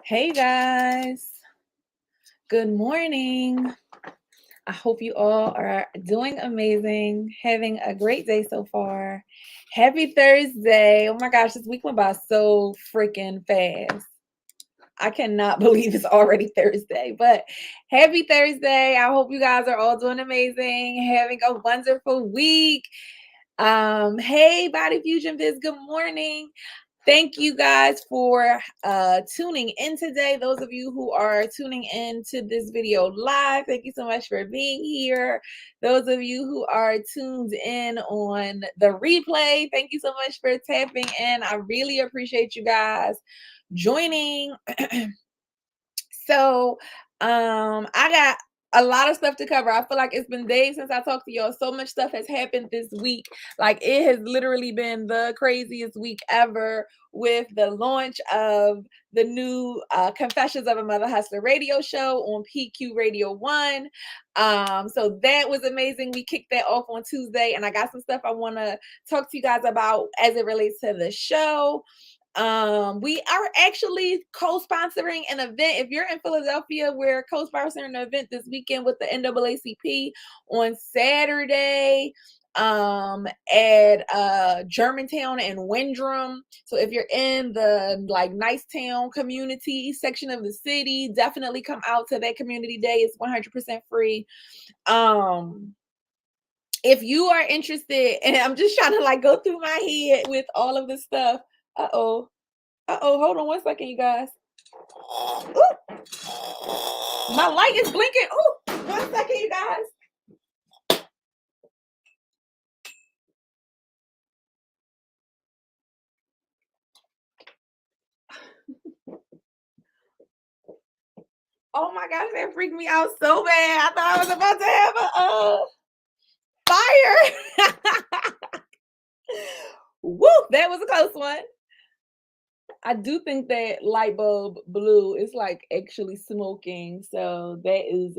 Hey guys, good morning. I hope you all are doing amazing, having a great day so far. Happy Thursday. Oh my gosh, this week went by so freaking fast. I cannot believe it's already Thursday, but happy Thursday. I hope you guys are all doing amazing, having a wonderful week. Hey, Body Fusion Biz, good morning. Thank you guys for tuning in today. Those of you who are tuning in to this video live, thank you so much for being here. Those of you who are tuned in on the replay, thank you so much for tapping in. I really appreciate you guys joining. So I got a lot of stuff to cover. I feel like it's been days since I talked to y'all. So much stuff has happened this week. Like, it has literally been the craziest week ever with the launch of the new Confessions of a Mother Hustler radio show on PQ Radio 1. So that was amazing. We kicked that off on Tuesday, and I got some stuff I want to talk to you guys about as it relates to the show. We are actually co-sponsoring an event. If you're in Philadelphia, we're co-sponsoring an event this weekend with the NAACP on Saturday at Germantown and Windrum. So if you're in the like Nicetown community section of the city, definitely come out to that community day. It's 100% free. If you are interested, and I'm just trying to like go through my head with all of this stuff. Uh-oh, hold on 1 second, you guys. Ooh. My light is blinking. Ooh, 1 second, you guys. Oh my gosh, that freaked me out so bad. I thought I was about to have a fire. Woo, that was a close one. I do think that light bulb blue is like actually smoking, so that is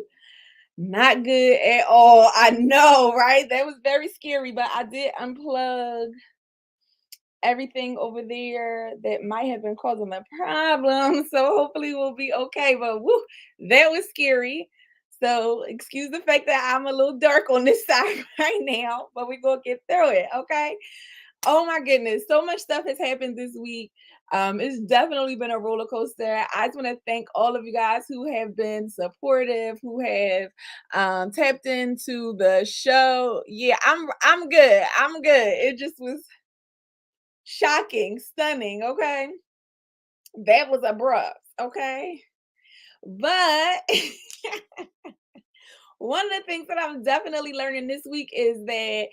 not good at all. I know, right? That was very scary, but I did unplug everything over there that might have been causing a problem. So hopefully we'll be okay. But woo, that was scary. So excuse the fact that I'm a little dark on this side right now, but we're gonna get through it, okay? Oh my goodness, so much stuff has happened this week. It's definitely been a roller coaster. I just want to thank all of you guys who have been supportive, who have tapped into the show. Yeah, I'm good. I'm good. It just was shocking, stunning, okay? That was abrupt, okay? But one of the things that I'm definitely learning this week is that,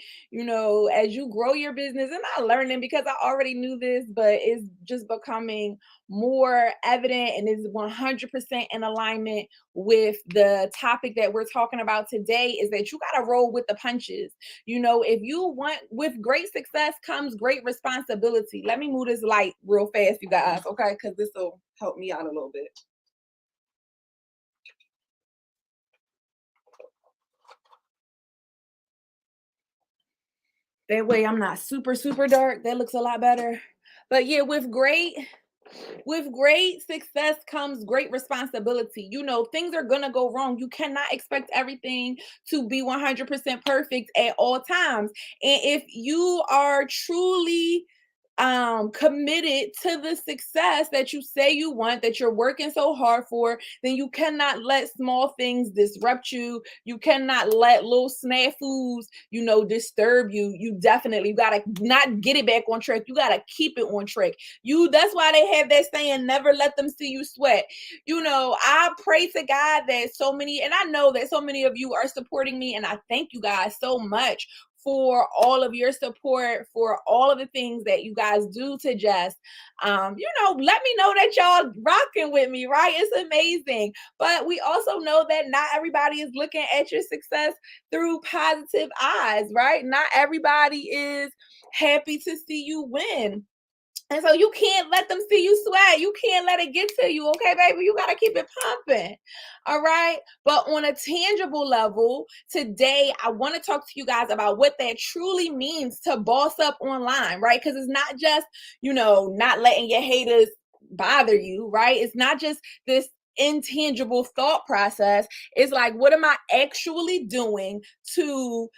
as you grow your business, and not learning because I already knew this, but it's just becoming more evident and is 100% in alignment with the topic that we're talking about today, is that you got to roll with the punches. If you want, with great success comes great responsibility. Let me move this light real fast, you guys, okay? Because this will help me out a little bit. That way I'm not super, super dark. That looks a lot better. But yeah, with great success comes great responsibility. Things are going to go wrong. You cannot expect everything to be 100% perfect at all times. And if you are truly committed to the success that you say you want, that you're working so hard for, then you cannot let small things disrupt you. You cannot let little snafus, disturb you. You gotta not get it back on track. You gotta keep it on track. That's why they have that saying, never let them see you sweat. I pray to God that so many, and I know that so many of you are supporting me, and I thank you guys so much for all of your support, for all of the things that you guys do to just, let me know that y'all rocking with me, right? It's amazing. But we also know that not everybody is looking at your success through positive eyes, right? Not everybody is happy to see you win. And so you can't let them see you sweat. You can't let it get to you, okay, baby? You got to keep it pumping, all right? But on a tangible level, today, I want to talk to you guys about what that truly means to boss up online, right? Because it's not just, not letting your haters bother you, right? It's not just this intangible thought process. It's like, what am I actually doing to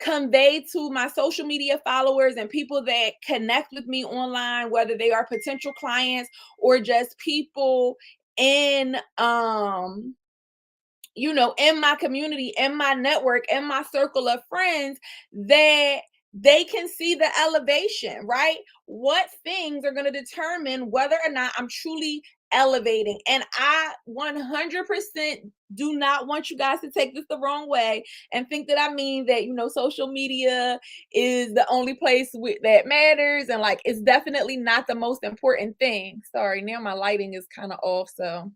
convey to my social media followers and people that connect with me online, whether they are potential clients or just people in in my community, in my network, in my circle of friends, that they can see the elevation, right? What things are going to determine whether or not I'm truly elevating? And I 100% do not want you guys to take this the wrong way and think that I mean that, social media is the only place that matters. And like, it's definitely not the most important thing. Sorry, now my lighting is kind of off. So I'm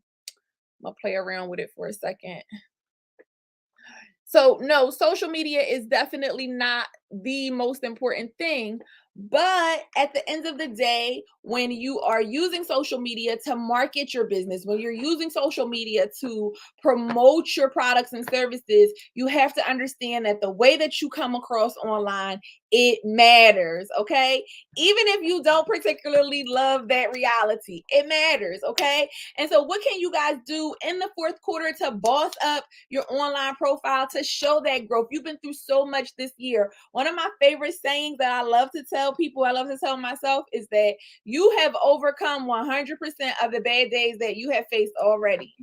going to play around with it for a second. So, no, social media is definitely not the most important thing. But at the end of the day, when you are using social media to market your business, when you're using social media to promote your products and services, you have to understand that the way that you come across online, it matters, okay? Even if you don't particularly love that reality, it matters, okay? And so, what can you guys do in the fourth quarter to boss up your online profile, to show that growth? You've been through so much this year. One of my favorite sayings that I love to tell people, I love to tell myself, is that you have overcome 100% of the bad days that you have faced already.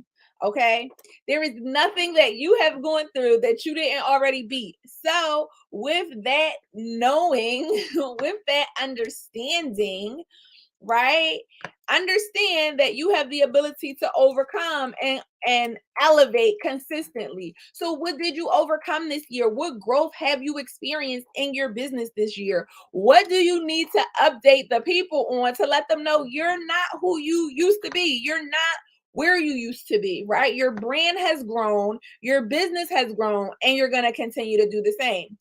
Okay, there is nothing that you have gone through that you didn't already beat. So, with that knowing, with that understanding, right? Understand that you have the ability to overcome and elevate consistently. So what did you overcome this year? What growth have you experienced in your business this year? What do you need to update the people on to let them know you're not who you used to be? You're not where you used to be, right? Your brand has grown, your business has grown, and you're going to continue to do the same.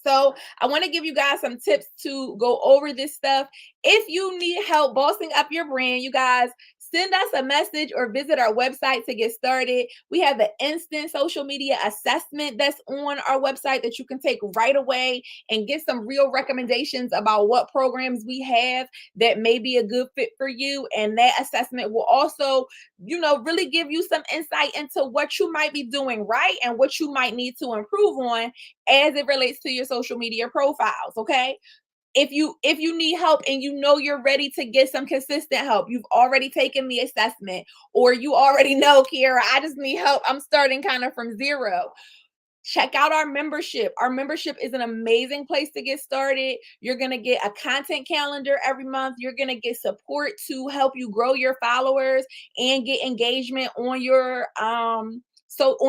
So I want to give you guys some tips to go over this stuff. If you need help bossing up your brand, you guys send us a message or visit our website to get started. We have an instant social media assessment that's on our website that you can take right away and get some real recommendations about what programs we have that may be a good fit for you. And that assessment will also, really give you some insight into what you might be doing right and what you might need to improve on as it relates to your social media profiles. Okay, if you need help and you're ready to get some consistent help, you've already taken the assessment, or you already know, Kiara, I just need help, I'm starting kind of from zero, check out our membership. Our membership is an amazing place to get started. You're going to get a content calendar every month. You're going to get support to help you grow your followers and get engagement on your on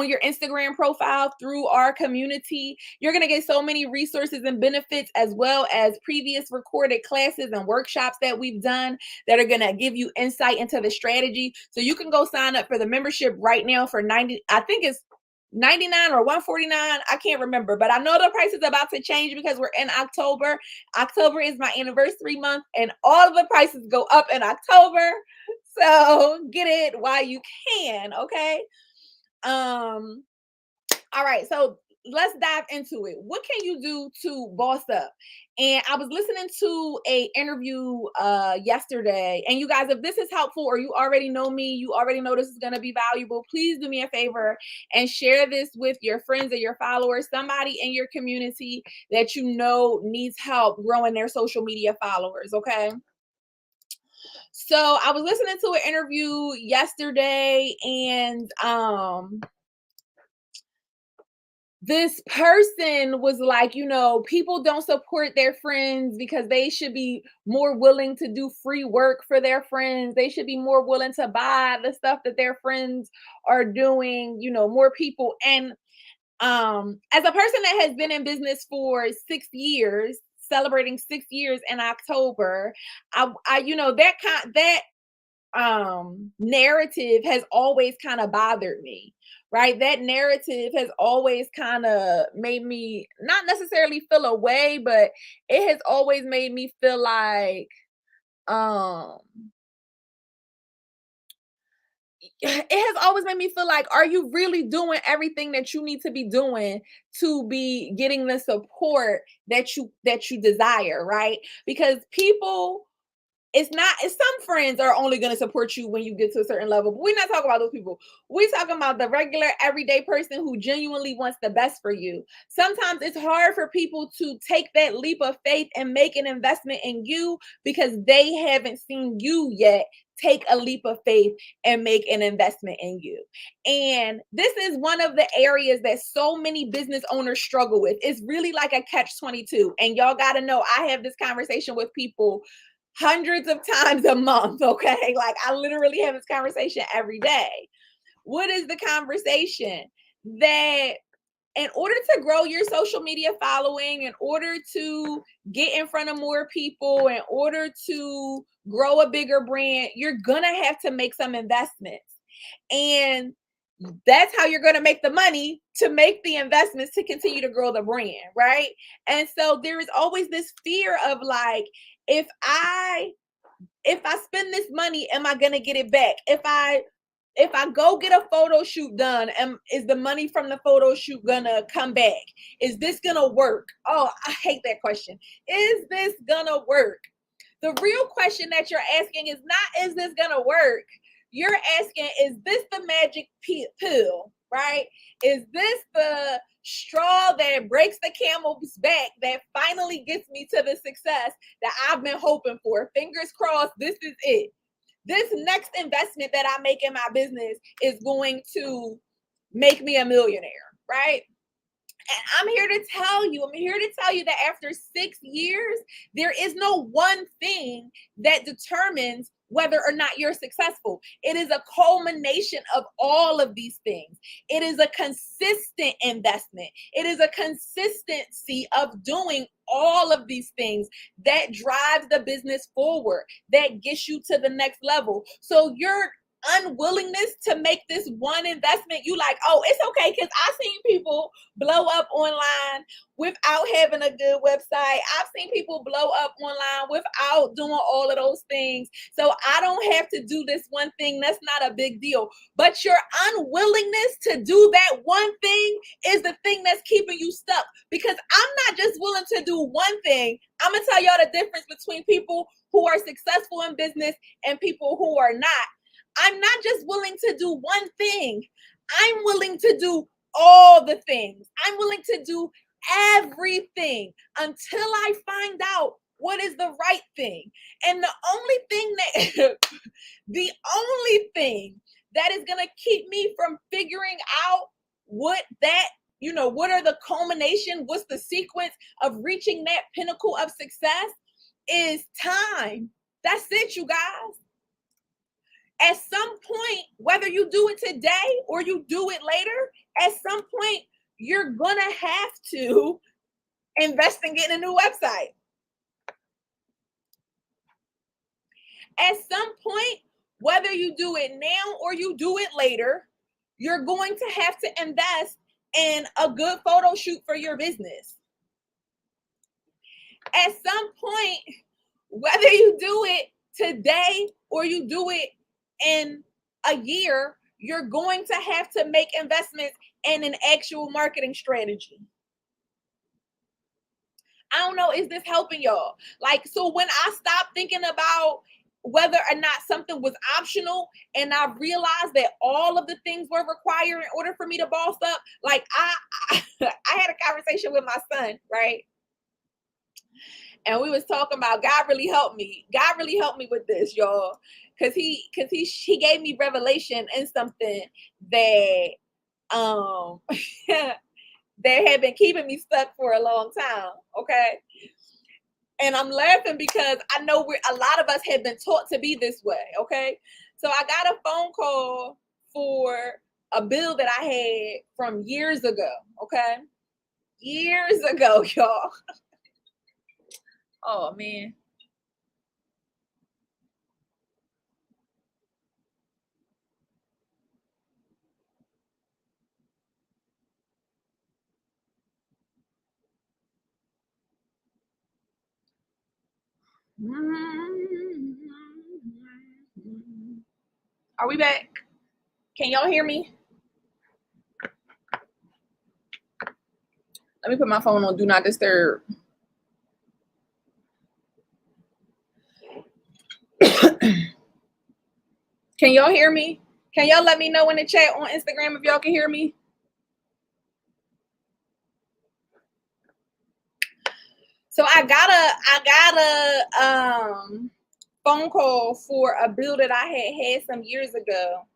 your Instagram profile through our community. You're going to get so many resources and benefits, as well as previous recorded classes and workshops that we've done that are going to give you insight into the strategy. So you can go sign up for the membership right now for 90, I think it's 99 or 149, I can't remember, but I know the price is about to change because we're in October. October is my anniversary month, and all of the prices go up in October. So get it while you can, okay? All right, so let's dive into it. What can you do to boss up? And I was listening to a interview yesterday, and you guys, if this is helpful or you already know me, you already know this is going to be valuable, please do me a favor and share this with your friends and your followers, somebody in your community that you know needs help growing their social media followers, okay? So I was listening to an interview yesterday, and this person was like, people don't support their friends because they should be more willing to do free work for their friends. They should be more willing to buy the stuff that their friends are doing, more people. And as a person that has been in business for 6 years, celebrating 6 years in October, that narrative has always kind of bothered me, right? That narrative has always kind of made me not necessarily feel away, but it has always made me feel like um it has always made me feel like, are you really doing everything that you need to be doing to be getting the support that you desire, right? Because people it's some friends are only going to support you when you get to a certain level, but we're not talking about those people. We're talking about the regular everyday person who genuinely wants the best for you. Sometimes it's hard for people to take that leap of faith and make an investment in you because they haven't seen you yet take a leap of faith and make an investment in you. And this is one of the areas that so many business owners struggle with. It's really like a catch 22. And y'all got to know, I have this conversation with people hundreds of times a month. Okay. Like I literally have this conversation every day. What is the conversation? That in order to grow your social media following, in order to get in front of more people, in order to grow a bigger brand, you're going to have to make some investments. And that's how you're going to make the money to make the investments to continue to grow the brand, right? And so there is always this fear of like, if I spend this money, am I going to get it back? If I go get a photo shoot done, is the money from the photo shoot gonna come back? Is this gonna work? Oh, I hate that question. Is this gonna work? The real question that you're asking is not, is this gonna work? You're asking, is this the magic pill, right? Is this the straw that breaks the camel's back that finally gets me to the success that I've been hoping for? Fingers crossed, this is it. This next investment that I make in my business is going to make me a millionaire, right? And I'm here to tell you that after 6 years, there is no one thing that determines whether or not you're successful. It is a culmination of all of these things. It is a consistent investment. It is a consistency of doing all of these things that drives the business forward, that gets you to the next level. So your unwillingness to make this one investment, you like, oh, it's okay, because I've seen people blow up online without having a good website. I've seen people blow up online without doing all of those things. So I don't have to do this one thing. That's not a big deal. But your unwillingness to do that one thing is the thing that's keeping you stuck. Because I'm not just willing to do one thing. I'm going to tell y'all the difference between people who are successful in business and people who are not. I'm not just willing to do one thing. I'm willing to do all the things. I'm willing to do everything until I find out what is the right thing. And the only thing that is going to keep me from figuring out what are the culmination, what's the sequence of reaching that pinnacle of success is time. That's it, you guys. At some point, whether you do it today or you do it later, at some point, you're going to have to invest in getting a new website. At some point, whether you do it now or you do it later, you're going to have to invest in a good photo shoot for your business. At some point, whether you do it today or you do it in a year, you're going to have to make investments in an actual marketing strategy. I don't know, is this helping y'all? Like, so when I stopped thinking about whether or not something was optional and I realized that all of the things were required in order for me to boss up, like I had a conversation with my son, right? And we was talking about God really helped me. God really helped me with this, y'all. Cause he gave me revelation in something that that had been keeping me stuck for a long time. Okay. And I'm laughing because I know a lot of us have been taught to be this way. Okay. So I got a phone call for a bill that I had from years ago. Okay. Years ago, y'all. Oh man. Are we back? Can y'all hear me? Let me put my phone on do not disturb. Can y'all hear me? Can y'all let me know in the chat on Instagram if y'all can hear me? So I got a phone call for a bill that I had some years ago,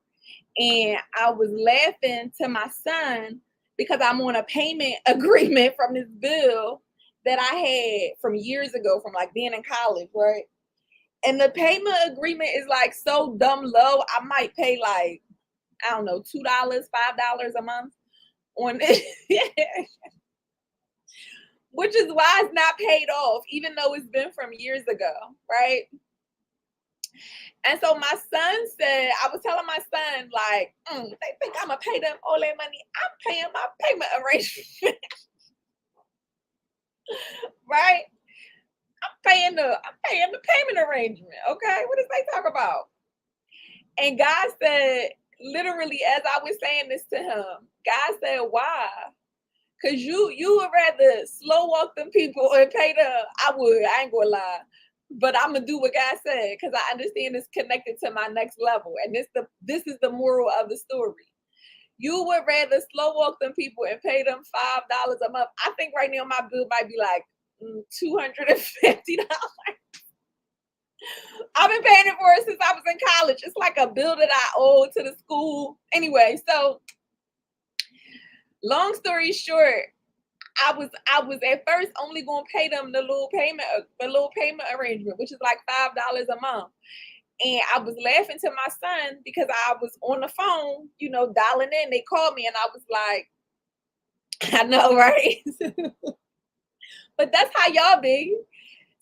and I was laughing to my son because I'm on a payment agreement from this bill that I had from years ago, from like being in college, right? And the payment agreement is like so dumb low. I might pay like, I don't know, $2, $5 a month on it, which is why it's not paid off, even though it's been from years ago, right? And so my son said, I was telling my son, like, they think I'm gonna pay them all that money. I'm paying my payment arrangement, right? I'm paying the payment arrangement. Okay. What does they talk about? And God said, literally, as I was saying this to him, God said, why? Cause you would rather slow walk them people and pay them. I would, I ain't gonna lie. But I'm gonna do what God said because I understand it's connected to my next level. And this is the moral of the story. You would rather slow walk them people and pay them $5 a month. I think right now my bill might be like $250. I've been paying it for it since I was in college. It's like a bill that I owe to the school. Anyway, so long story short, I was at first only gonna pay them the little payment arrangement, which is like $5 a month. And I was laughing to my son because I was on the phone, dialing in. They called me and I was like, I know, right? But that's how y'all be.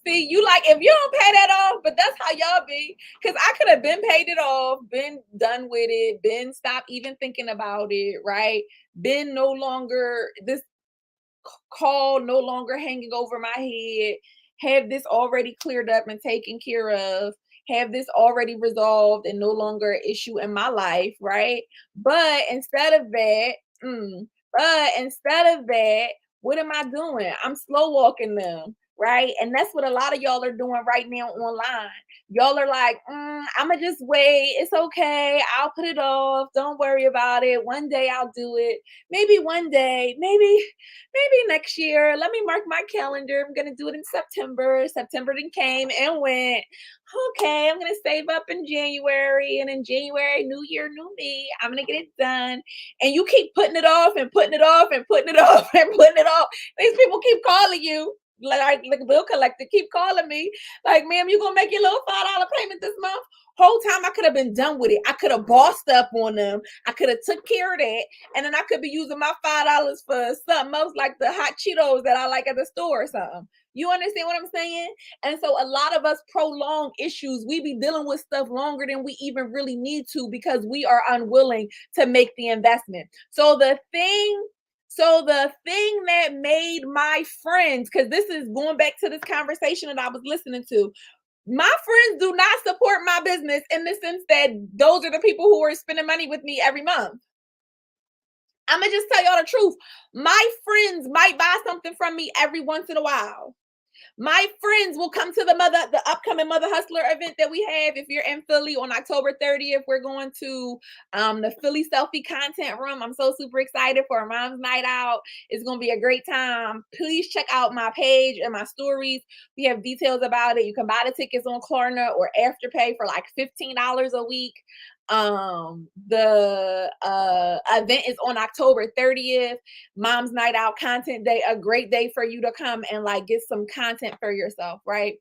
See, you like if you don't pay that off, but that's how y'all be. Cause I could have been paid it off, been done with it, been stopped even thinking about it, right? Been no longer this call no longer hanging over my head, have this already cleared up and taken care of, have this already resolved and no longer an issue in my life, right? But instead of that, mm, what am I doing? I'm slow walking them, right? And that's what a lot of y'all are doing right now online. Y'all are like, I'ma just wait. It's okay. I'll put it off. Don't worry about it. One day I'll do it. Maybe one day, maybe next year. Let me mark my calendar. I'm gonna do it in September. September then came and went. Okay, I'm gonna save up in January, and in January, new year, new me. I'm gonna get it done. And you keep putting it off and putting it off and putting it off and putting it off. These people keep calling you. Like the bill collector keep calling me, like, ma'am, you gonna make your little $5 payment this month? Whole time I could have been done with it. I could have bossed up on them. I could have took care of that, and then I could be using my $5 for something else, like the hot Cheetos that I like at the store or something. You understand what I'm saying? And so a lot of us prolong issues. We be dealing with stuff longer than we even really need to because we are unwilling to make the investment. So the thing that made my friends, because this is going back to this conversation that I was listening to, my friends do not support my business in the sense that those are the people who are spending money with me every month. I'm gonna just tell y'all the truth. My friends might buy something from me every once in a while. My friends will come to the upcoming Mother Hustler event that we have. If you're in Philly on October 30th, we're going to the Philly Selfie Content Room. I'm so super excited for a mom's night out. It's going to be a great time. Please check out my page and my stories. We have details about it. You can buy the tickets on Klarna or Afterpay for like $15 a week. The event is on October 30th. Mom's Night Out Content Day, a great day for you to come and like get some content for yourself, right?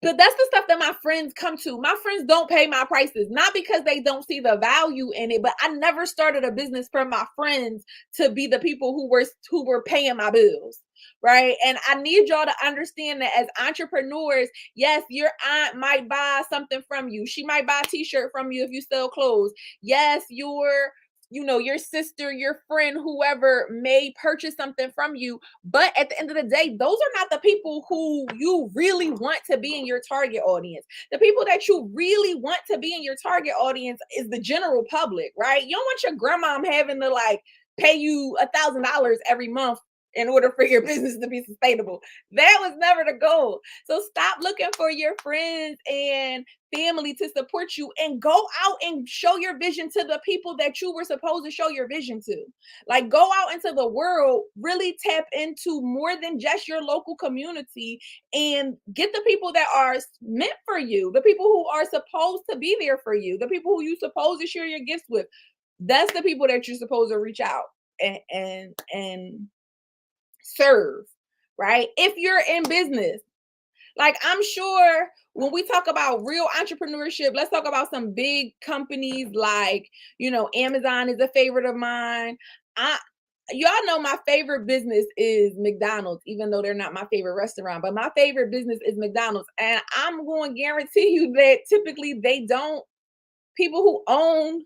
But that's the stuff that my friends come to. My friends don't pay my prices, not because they don't see the value in it, but I never started a business for my friends to be the people who were paying my bills, right? And I need y'all to understand that as entrepreneurs, yes, your aunt might buy something from you. She might buy a t-shirt from you if you sell clothes. Yes, your sister, your friend, whoever may purchase something from you. But at the end of the day, those are not the people who you really want to be in your target audience. The people that you really want to be in your target audience is the general public, right? You don't want your grandma having to like pay you $1,000 every month in order for your business to be sustainable. That was never the goal. So stop looking for your friends and family to support you and go out and show your vision to the people that you were supposed to show your vision to. Like go out into the world, really tap into more than just your local community and get the people that are meant for you, the people who are supposed to be there for you, the people who you supposed to share your gifts with. That's the people that you're supposed to reach out and serve, right? If you're in business, like I'm sure when we talk about real entrepreneurship, let's talk about some big companies like, Amazon is a favorite of mine. I Y'all know my favorite business is McDonald's, even though they're not my favorite restaurant, but my favorite business is McDonald's. And I'm going to guarantee you that typically people who own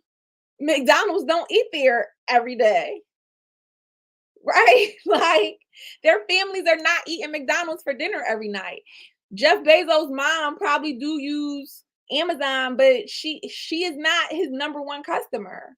McDonald's don't eat there every day, right? Like their families are not eating McDonald's for dinner every night. Jeff Bezos' mom probably do use Amazon, but she is not his number one customer.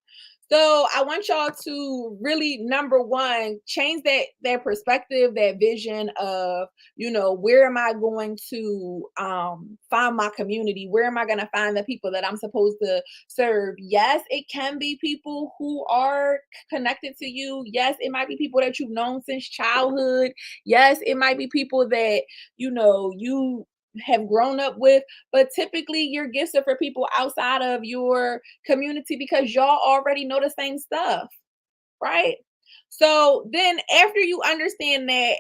So I want y'all to really, number one, change that perspective, that vision of, where am I going to find my community? Where am I going to find the people that I'm supposed to serve? Yes, it can be people who are connected to you. Yes, it might be people that you've known since childhood. Yes, it might be people that you have grown up with, but typically your gifts are for people outside of your community because y'all already know the same stuff, right? So then after you understand that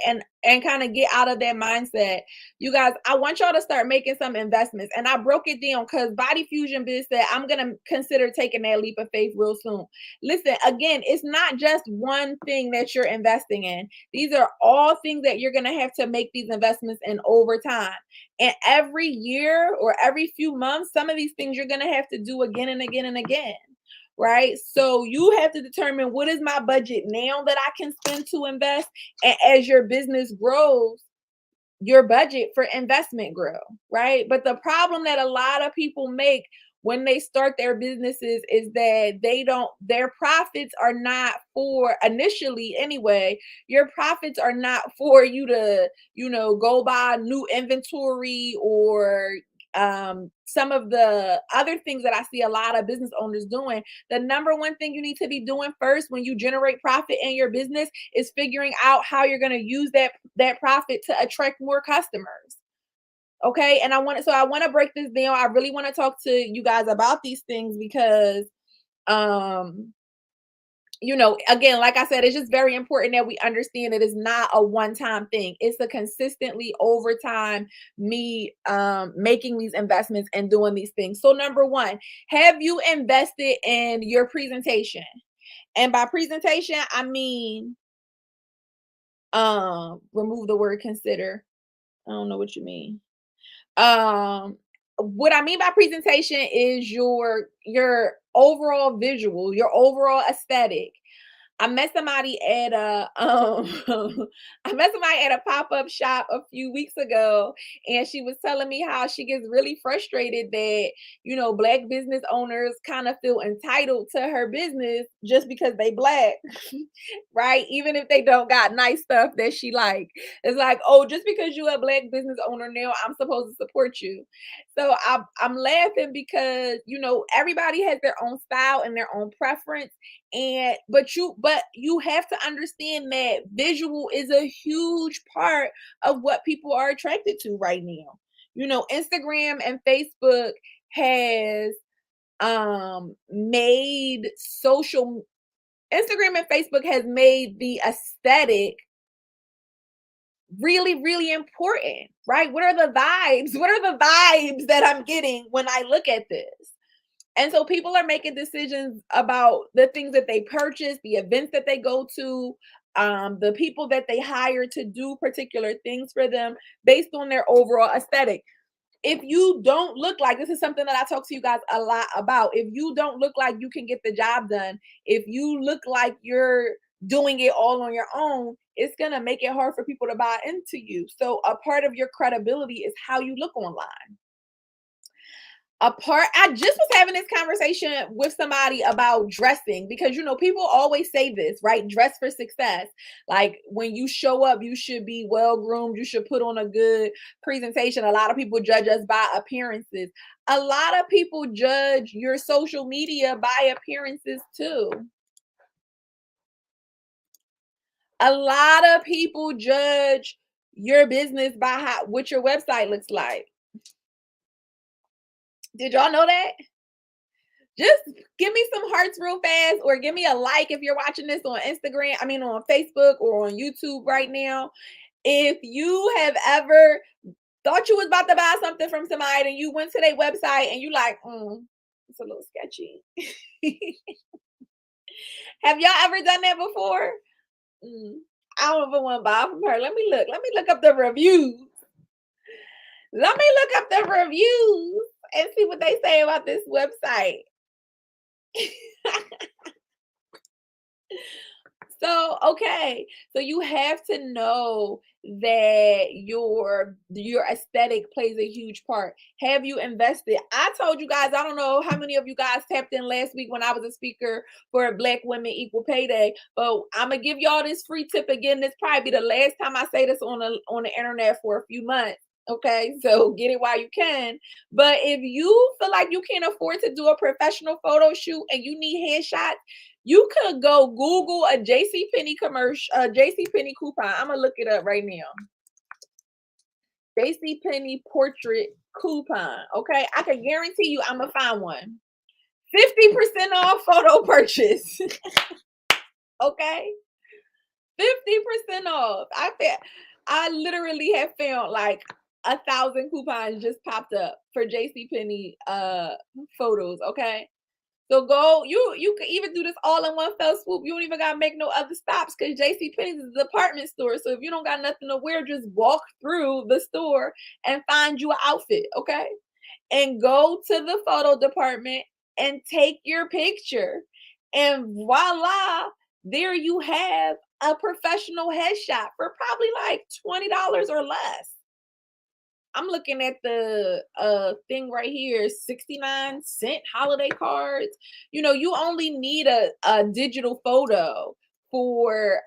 and kind of get out of that mindset, you guys, I want y'all to start making some investments. And I broke it down because Body Fusion Biz said I'm gonna consider taking that leap of faith real soon. Listen, again, it's not just one thing that you're investing in. These are all things that you're gonna have to make these investments in over time. And every year or every few months, some of these things you're gonna have to do again and again and again, right? So you have to determine what is my budget now that I can spend to invest. And as your business grows, your budget for investment grow, right? But the problem that a lot of people make when they start their businesses is that their profits are not for, initially anyway, your profits are not for you to, go buy new inventory or some of the other things that I see a lot of business owners doing. The number one thing you need to be doing first when you generate profit in your business is figuring out how you're going to use that profit to attract more customers. Okay? And I want to break this down. I really want to talk to you guys about these things because um again, like I said, it's just very important that we understand that it's not a one-time thing. It's a consistently over time, me making these investments and doing these things. So number one, have you invested in your presentation? And by presentation, I mean remove the word consider. I don't know what you mean. Um what I mean by presentation is your overall visual, your overall aesthetic. I met somebody at a I met somebody at a pop-up shop a few weeks ago, and she was telling me how she gets really frustrated that, black business owners kind of feel entitled to her business just because they black, right? Even if they don't got nice stuff that she like. It's like, oh, just because you a black business owner now, I'm supposed to support you. So I'm laughing because, everybody has their own style and their own preference and but you have to understand that visual is a huge part of what people are attracted to right now. Instagram and Facebook has made social Instagram and Facebook has made the aesthetic really, really important, right? What are the vibes? What are the vibes that I'm getting when I look at this? And so people are making decisions about the things that they purchase, the events that they go to, the people that they hire to do particular things for them based on their overall aesthetic. If you don't look like, this is something that I talk to you guys a lot about. If you don't look like you can get the job done, if you look like you're doing it all on your own, it's going to make it hard for people to buy into you. So a part of your credibility is how you look online. I just was having this conversation with somebody about dressing because people always say this, right? Dress for success. Like when you show up, you should be well groomed, you should put on a good presentation. A lot of people judge us by appearances. A lot of people judge your social media by appearances too. A lot of people judge your business by what your website looks like. Did y'all know that? Just give me some hearts real fast, or give me a like if you're watching this on Instagram, I mean on Facebook or on YouTube right now. If you have ever thought you was about to buy something from somebody and you went to their website and you like, it's a little sketchy. Have y'all ever done that before? I don't even want to buy from her. Let me look up the reviews. Let me look up the reviews and see what they say about this website. So, okay. So you have to know that your aesthetic plays a huge part. Have you invested? I told you guys, I don't know how many of you guys tapped in last week when I was a speaker for Black Women Equal Pay Day, but I'm gonna give y'all this free tip again. This probably be the last time I say this on the internet for a few months. Okay, so get it while you can. But if you feel like you can't afford to do a professional photo shoot and you need headshots, you could go Google a JCPenney commercial, JCPenney coupon. I'm gonna look it up right now. JCPenney portrait coupon. Okay, I can guarantee you I'm gonna find one. 50% off photo purchase. Okay, 50% off. I literally have found like 1,000 coupons just popped up for JCPenney photos. Okay. So go, you can even do this all in one fell swoop. You don't even gotta make no other stops because JCPenney's is a department store. So if you don't got nothing to wear, just walk through the store and find you an outfit, okay? And go to the photo department and take your picture. And voila, there you have a professional headshot for probably like $20 or less. I'm looking at the thing right here, 69-cent holiday cards. You only need a digital photo for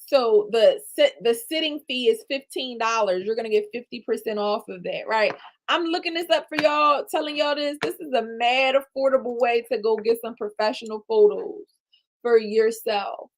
so the sitting fee is $15. You're gonna get 50% off of that, right? I'm looking this up for y'all, telling y'all this. This is a mad affordable way to go get some professional photos for yourself.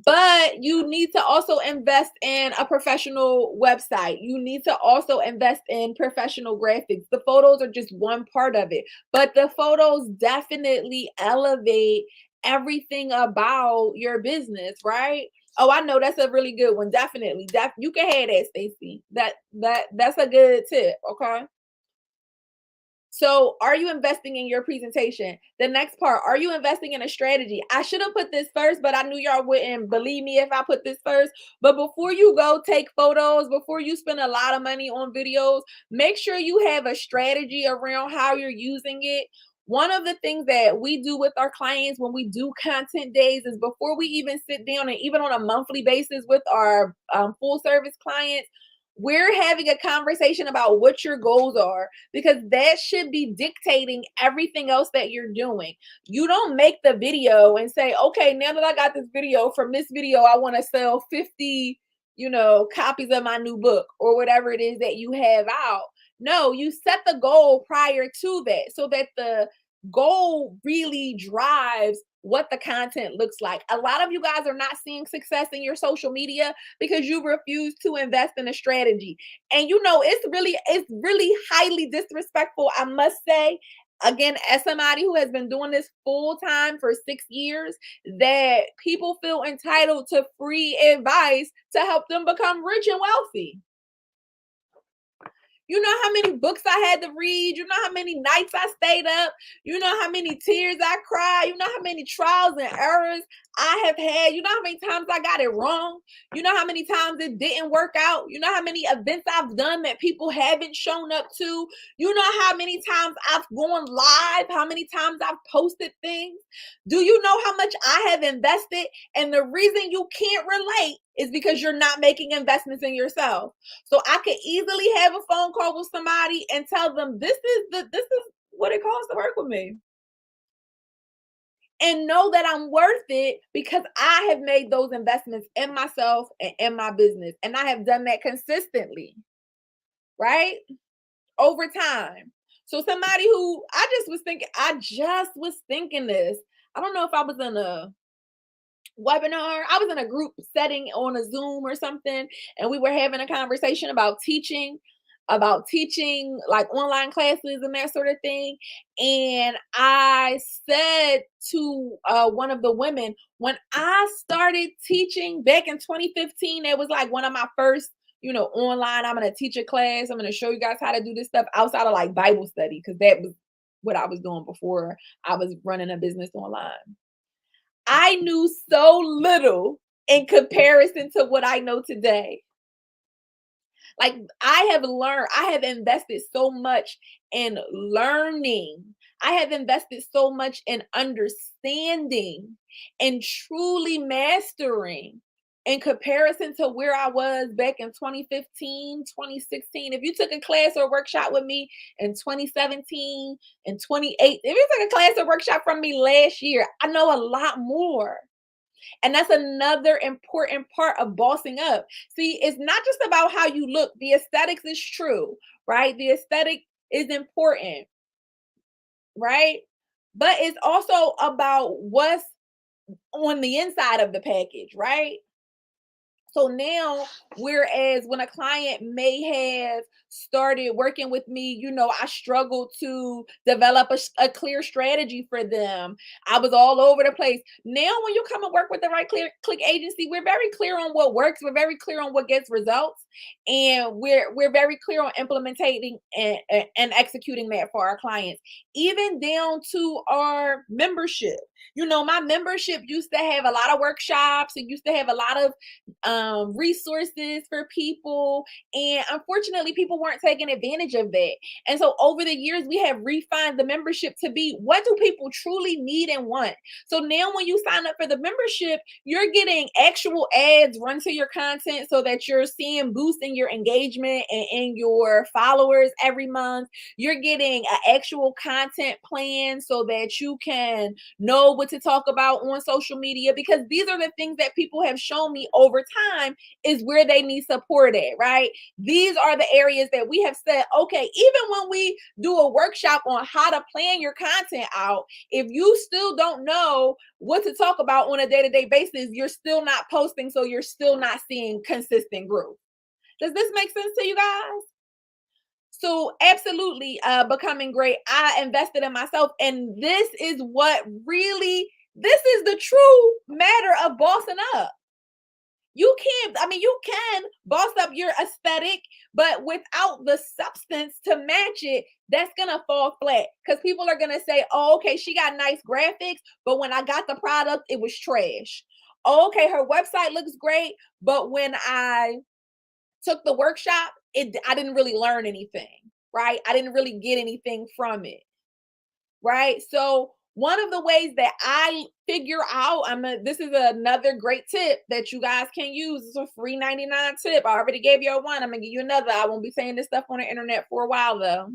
But you need to also invest in a professional website. You need to also invest in professional graphics. The photos are just one part of it, but the photos definitely elevate everything about your business, right? Oh, I know that's a really good one. Definitely. You can have that, Stacy. That's a good tip, okay? So, are you investing in your presentation? The next part, are you investing in a strategy? I should have put this first, but I knew y'all wouldn't believe me if I put this first. But before you go take photos, before you spend a lot of money on videos, make sure you have a strategy around how you're using it. One of the things that we do with our clients when we do content days is before we even sit down, and even on a monthly basis with our full service clients, we're having a conversation about what your goals are, because that should be dictating everything else that you're doing. You don't make the video and say, okay, now that I got this video, from this video, I want to sell 50, copies of my new book or whatever it is that you have out. No, you set the goal prior to that so that the goal really drives what the content looks like. A lot of you guys are not seeing success in your social media because you refuse to invest in a strategy. And it's really highly disrespectful, I must say. Again, as somebody who has been doing this full time for 6 years, that people feel entitled to free advice to help them become rich and wealthy. You know how many books I had to read. You know how many nights I stayed up. You know how many tears I cried. You know how many trials and errors I have had, you know how many times I got it wrong? You know how many times it didn't work out? You know how many events I've done that people haven't shown up to? You know how many times I've gone live? How many times I've posted things? Do you know how much I have invested? And the reason you can't relate is because you're not making investments in yourself. So I could easily have a phone call with somebody and tell them this is what it costs to work with me, and know that I'm worth it because I have made those investments in myself and in my business. And I have done that consistently, right? Over time. So somebody who I just was thinking this. I don't know if I was in a webinar, I was in a group setting on a Zoom or something, and we were having a conversation about teaching like online classes and that sort of thing. And I said to one of the women, when I started teaching back in 2015, it was like one of my first, online, I'm going to teach a class. I'm going to show you guys how to do this stuff outside of like Bible study, because that was what I was doing before I was running a business online. I knew so little in comparison to what I know today. Like I have invested so much in learning. I have invested so much in understanding and truly mastering in comparison to where I was back in 2015, 2016. If you took a class or workshop with me in 2017 and 28, if you took a class or workshop from me last year, I know a lot more. And that's another important part of bossing up. See, it's not just about how you look. The aesthetics is true, right? The aesthetic is important, right? But it's also about what's on the inside of the package, right? So now, whereas when a client may have started working with me, I struggled to develop a clear strategy for them. I was all over the place. Now, when you come and work with the Right Click agency, we're very clear on what works. We're very clear on what gets results, and we're very clear on implementing and executing that for our clients, even down to our membership. My membership used to have a lot of workshops. It used to have a lot of resources for people. And unfortunately, people weren't taking advantage of that. And so over the years, we have refined the membership to be, what do people truly need and want? So now when you sign up for the membership, you're getting actual ads run to your content so that you're seeing boost in your engagement and in your followers every month. You're getting an actual content plan so that you can know what to talk about on social media, because these are the things that people have shown me over time is where they need support at, right? These are the areas that we have said, okay, even when we do a workshop on how to plan your content out, if you still don't know what to talk about on a day-to-day basis, you're still not posting, so you're still not seeing consistent growth. Does this make sense to you guys? So absolutely, becoming great. I invested in myself, and this is the true matter of bossing up. You can boss up your aesthetic, but without the substance to match it, that's gonna fall flat, because people are gonna say, oh, okay, she got nice graphics, but when I got the product, it was trash. Oh, okay, her website looks great, but when I took the workshop, I didn't really learn anything, right? I didn't really get anything from it, right? So one of the ways that I figure out, this is another great tip that you guys can use. It's a free 99 tip. I already gave you one. I'm gonna give you another. I won't be saying this stuff on the internet for a while though.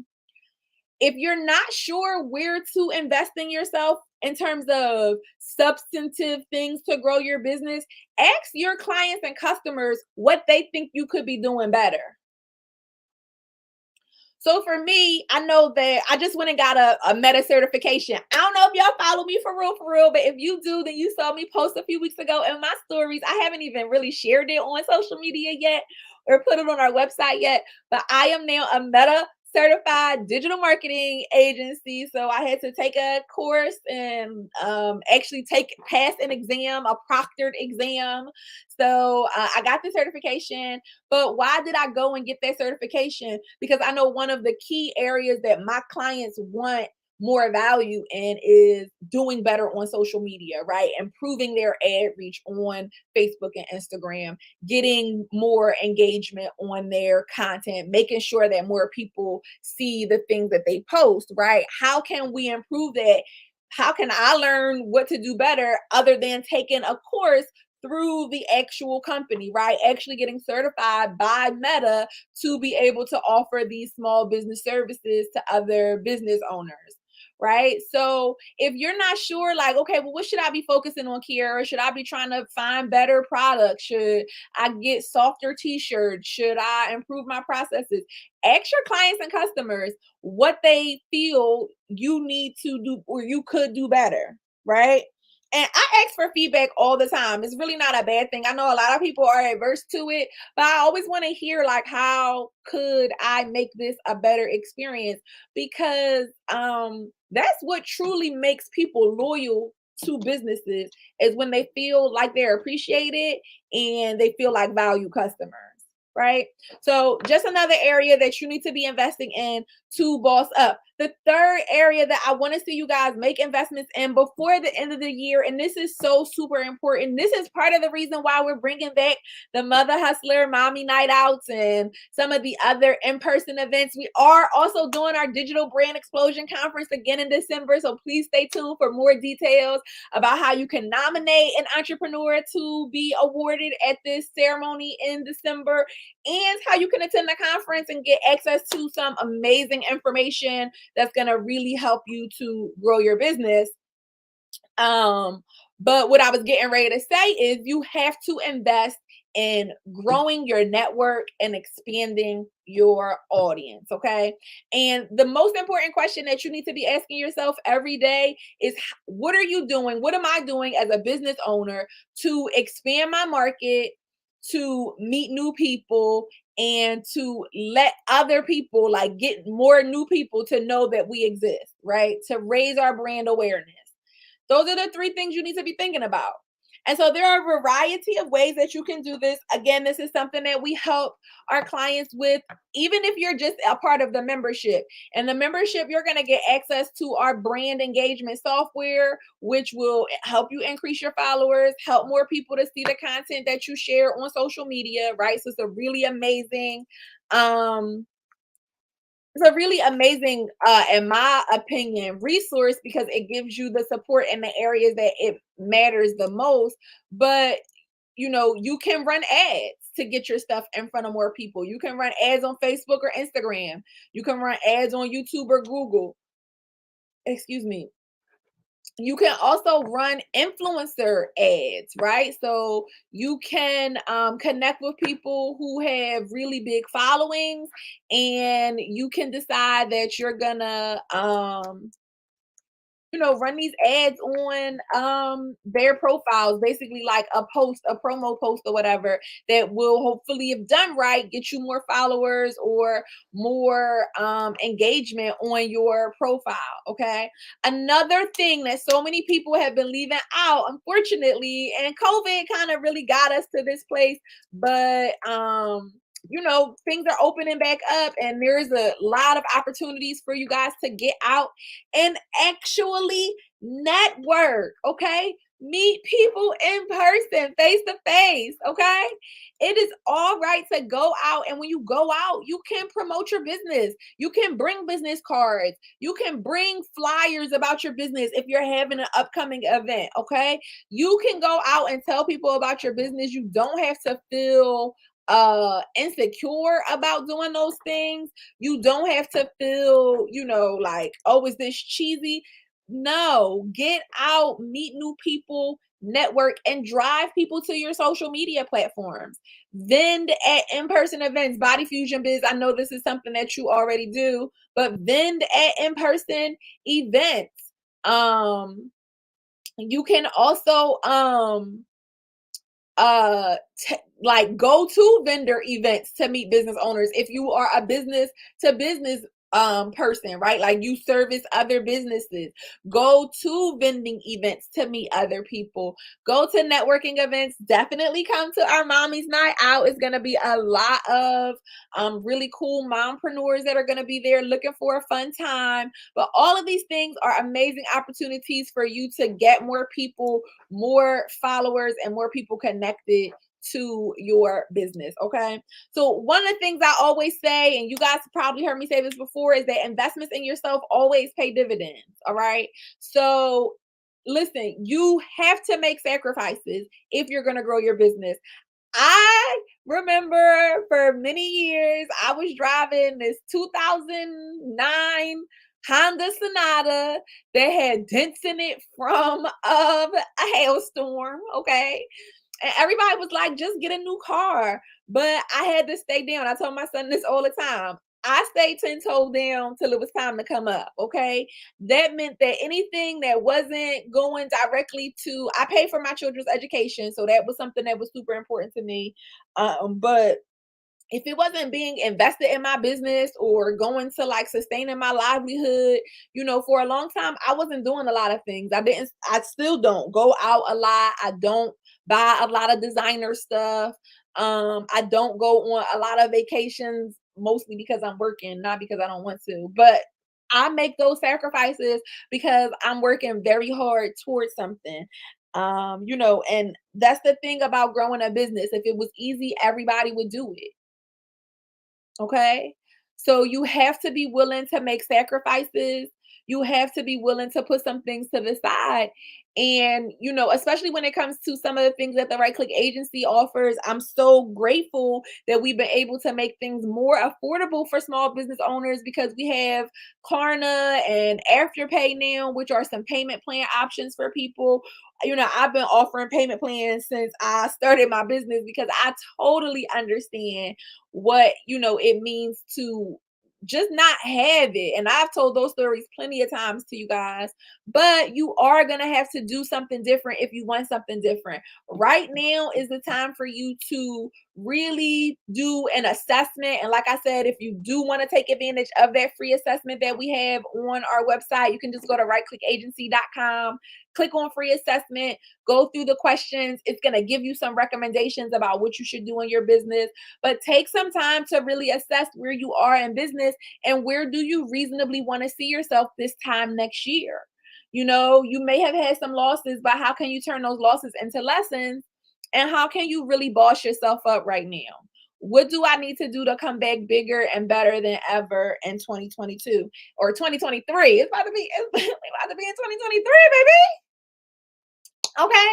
If you're not sure where to invest in yourself in terms of substantive things to grow your business, ask your clients and customers what they think you could be doing better. So for me, I know that I just went and got a meta certification. I don't know if y'all follow me for real, but if you do, then you saw me post a few weeks ago in my stories. I haven't even really shared it on social media yet or put it on our website yet, but I am now a meta certified digital marketing agency. So I had to take a course and actually pass an exam, a proctored exam. So I got the certification. But why did I go and get that certification? Because I know one of the key areas that my clients want more value and is doing better on social media, right? Improving their ad reach on Facebook and Instagram, getting more engagement on their content, making sure that more people see the things that they post, right? How can we improve that? How can I learn what to do better other than taking a course through the actual company, right? Actually getting certified by Meta to be able to offer these small business services to other business owners, right? So if you're not sure, like, okay, well, what should I be focusing on, Kiara? Should I be trying to find better products? Should I get softer t-shirts? Should I improve my processes? Ask your clients and customers what they feel you need to do or you could do better, right? And I ask for feedback all the time. It's really not a bad thing. I know a lot of people are averse to it, but I always want to hear like how could I make this a better experience? Because that's what truly makes people loyal to businesses is when they feel like they're appreciated and they feel like value customers, right? So just another area that you need to be investing in to boss up. The third area that I want to see you guys make investments in before the end of the year, and this is so super important. This is part of the reason why we're bringing back the Mother Hustler Mommy Night Outs and some of the other in-person events. We are also doing our Digital Brand Explosion Conference again in December, so please stay tuned for more details about how you can nominate an entrepreneur to be awarded at this ceremony in December, and how you can attend the conference and get access to some amazing information that's going to really help you to grow your business. But what I was getting ready to say is you have to invest in growing your network and expanding your audience, okay? And the most important question that you need to be asking yourself every day is what are you doing? What am I doing as a business owner to expand my market, to meet new people, and to let other people like get more new people to know that we exist, right? To raise our brand awareness. Those are the three things you need to be thinking about. And so there are a variety of ways that you can do this. Again, this is something that we help our clients with, even if you're just a part of the membership. And the membership, you're going to get access to our brand engagement software, which will help you increase your followers, help more people to see the content that you share on social media, right? So it's a really amazing in my opinion, resource because it gives you the support in the areas that it matters the most. But you can run ads to get your stuff in front of more people. You can run ads on Facebook or Instagram. You can run ads on YouTube or Google. Excuse me. You can also run influencer ads, right? So you can connect with people who have really big followings, and you can decide that you're gonna run these ads on their profiles, basically like a post, a promo post or whatever that will hopefully, if done right, get you more followers or more engagement on your profile. Okay. Another thing that so many people have been leaving out, unfortunately, and COVID kind of really got us to this place, but things are opening back up and there's a lot of opportunities for you guys to get out and actually network, okay? Meet people in person, face to face, okay? It is all right to go out, and when you go out, you can promote your business. You can bring business cards. You can bring flyers about your business if you're having an upcoming event, okay? You can go out and tell people about your business. You don't have to feel insecure about doing those things. You don't have to feel like, oh, is this cheesy? No, get out, meet new people, network, and drive people to your social media platforms. Vend at in-person events. Body Fusion Biz, I know this is something that you already do, but vend at in-person events. You can also like go to vendor events to meet business owners if you are a business to business person, right? Like you service other businesses, go to vending events to meet other people, go to networking events, definitely come to our mommy's night out. It's going to be a lot of really cool mompreneurs that are going to be there looking for a fun time. But all of these things are amazing opportunities for you to get more people, more followers, and more people connected to your business. Okay. So one of the things I always say, and you guys probably heard me say this before, is that investments in yourself always pay dividends. All right. So listen, you have to make sacrifices if you're going to grow your business. I remember for many years, I was driving this 2009 Honda Sonata that had dents in it from a hailstorm. Okay. And everybody was like, just get a new car. But I had to stay down. I told my son this all the time. I stayed 10 toes down till it was time to come up. Okay. That meant that anything that wasn't going directly to, I paid for my children's education. So that was something that was super important to me. But if it wasn't being invested in my business or going to like sustaining my livelihood, for a long time, I wasn't doing a lot of things. I still don't go out a lot. I don't buy a lot of designer stuff. I don't go on a lot of vacations, mostly because I'm working, not because I don't want to. But I make those sacrifices because I'm working very hard towards something. And that's the thing about growing a business. If it was easy, everybody would do it. Okay. So you have to be willing to make sacrifices. You have to be willing to put some things to the side. And, especially when it comes to some of the things that the Right Click Agency offers, I'm so grateful that we've been able to make things more affordable for small business owners because we have Klarna and Afterpay now, which are some payment plan options for people. I've been offering payment plans since I started my business because I totally understand what it means to just not have it. And I've told those stories plenty of times to you guys, but you are going to have to do something different if you want something different. Right now is the time for you to really do an assessment. And like I said, if you do want to take advantage of that free assessment that we have on our website, you can just go to rightclickagency.com, click on free assessment, go through the questions. It's going to give you some recommendations about what you should do in your business. But take some time to really assess where you are in business and where do you reasonably want to see yourself this time next year. You may have had some losses, but how can you turn those losses into lessons? And how can you really boss yourself up right now? What do I need to do to come back bigger and better than ever in 2022 or 2023? It's about to be, it's about to be in 2023, baby. Okay.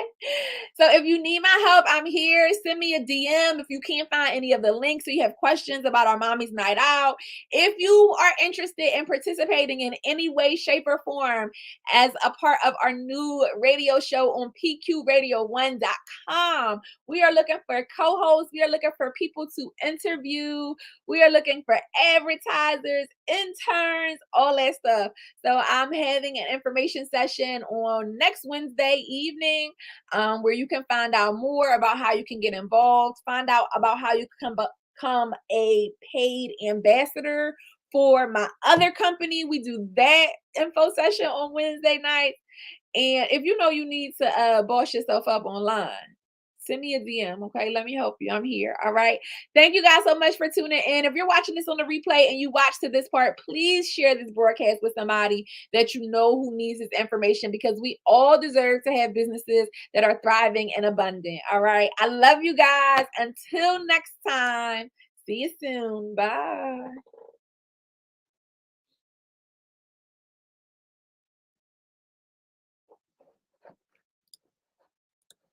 So if you need my help, I'm here. Send me a DM if you can't find any of the links or you have questions about our Mommy's Night Out. If you are interested in participating in any way, shape, or form as a part of our new radio show on pqradio1.com, we are looking for co-hosts. We are looking for people to interview. We are looking for advertisers, interns, all that stuff. So I'm having an information session on next Wednesday evening where you can find out more about how you can get involved, find out about how you can become a paid ambassador for my other company. We do that info session on Wednesday nights. And if you know you need to boss yourself up online, send me a DM, okay? Let me help you. I'm here. All right. Thank you guys so much for tuning in. If you're watching this on the replay and you watch to this part, please share this broadcast with somebody that you know who needs this information because we all deserve to have businesses that are thriving and abundant. All right. I love you guys. Until next time, see you soon. Bye.